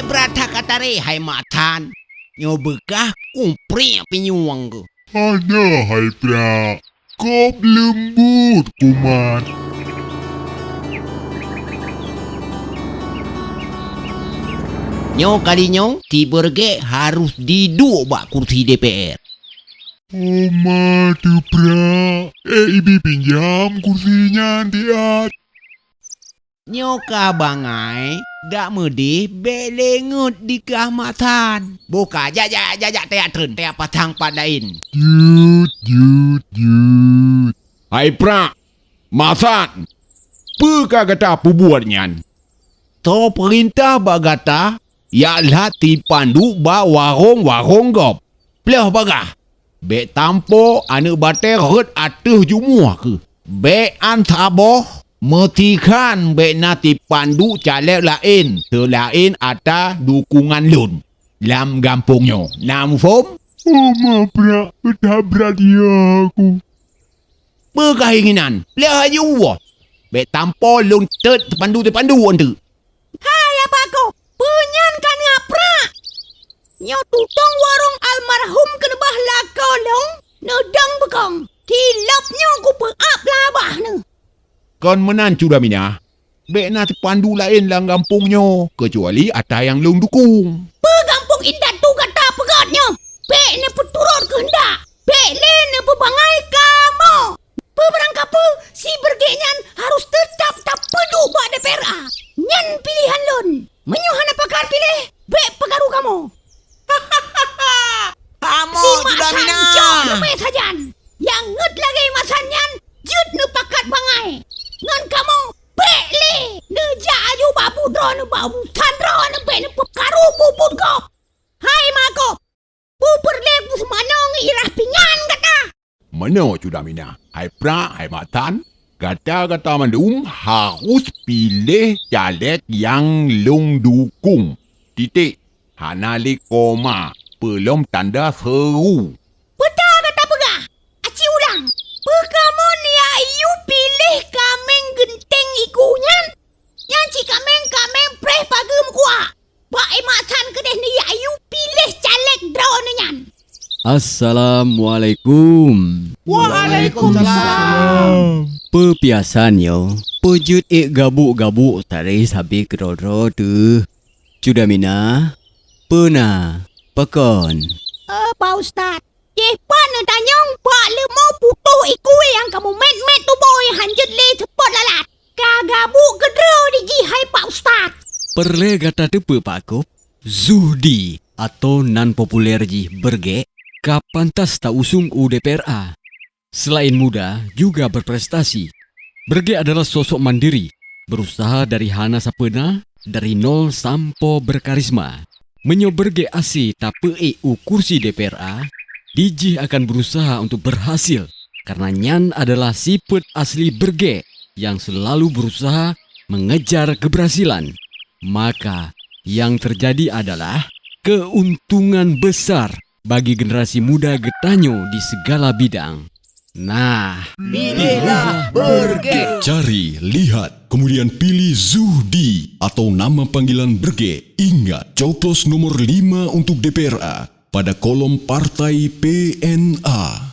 berata katare hai matan. Nyo bekah kumpri pinyuang ke. Hanya hai pra. Kop lembut kuman. Nyo kali nyo tiberge harus diduk bak kursi DPR. Oh tu pra. Ibi pinjam kursinya tiat. Nyo ka bangai dak medih belengut di keamatan. Buka jajak teatren tea patang padain. Jut. Hai pra, masat. Peka kata pubuatnyan. To perintah bagata, ialah tipandu ba warung gop. Pleh bagah. Bek tampo anu bate ret atuh jumuh ke. Bek antaboh metikan bek nati pandu caleg lain. Selain ada dukungan lun. Lam gampungnya. Nam fom? Pra. Tabrak dia aku. Berkeinginan. Pleh haju wah. Bek tampo lun tepandu antu. Hai apa kau? Penyankan ngapra. Nyo tutong warung almarhum kenebah laka long. Nedang bekong. Tilapnya ku peap labah ne. Kon menancu dah mina. Bek nati pandu lain lang gampungnya. Kecuali ada yang lun dukung. Pegampung indah tu kata pegatnya. Bek ne peturut kehendak. Bek le ne pebangai kamu. Peberangkapa si bergenyan harus tetap tak pedu buat DPRA. Nyan pilihan lun. Menyuhana pakar pilih. Bek pengaruh kamu. Kamu Si sudah masan mina. jauh lemah sajan. Yang nget lagi masanyan. Jut ne pakat bangai. Ngan kamu. Bek le. Ne jaju babu dro ne babu. Tandro ne bek ne pekaru puput kau. Hai mako. Pupur lek bu semanong irah pingan kata. Mana sudah mina? Hai pra, hai matan. Kata-kata mandung harus pilih caleg yang lung dukung. Titik. Hanali koma. Belum tanda seru. Betul kata pegah. Aci ulang. Pekamun ya ayu pilih kameng genteng ikunyan. Yang ci kameng preh pagem kuah. Bak emasan kedeh ni ya ayu pilih caleg drone nyan. Assalamualaikum. Waalaikumsalam. Pepiasannya, pejut gabuk-gabuk tarik sabi kerodro tu. Sudah mina? Pernah? Pekon? Pak Ustaz. Cepat nak tanyong. Pak lemau putuh ikui yang kamu met tu boy. Hanjut le cepot lalat. Kagabuk kedra di jihai Pak Ustaz. Perle kata tepe pakop. Zuhdi atau nan populer ji berge. Kapantas tak usung UDPRA. Selain muda, juga berprestasi. Berge adalah sosok mandiri. Berusaha dari hana sapena, dari nol sampo berkarisma. Menyoberge asi tak PEU kursi DPRA, Diji akan berusaha untuk berhasil karena Nyan adalah sifat asli berge yang selalu berusaha mengejar keberhasilan. Maka yang terjadi adalah keuntungan besar bagi generasi muda Getanyo di segala bidang. Nah, Pilihlah berge. Cari, lihat, kemudian pilih Zuhdi atau nama panggilan Berge. Ingat, coblos nomor 5 untuk DPRA pada kolom partai PNA.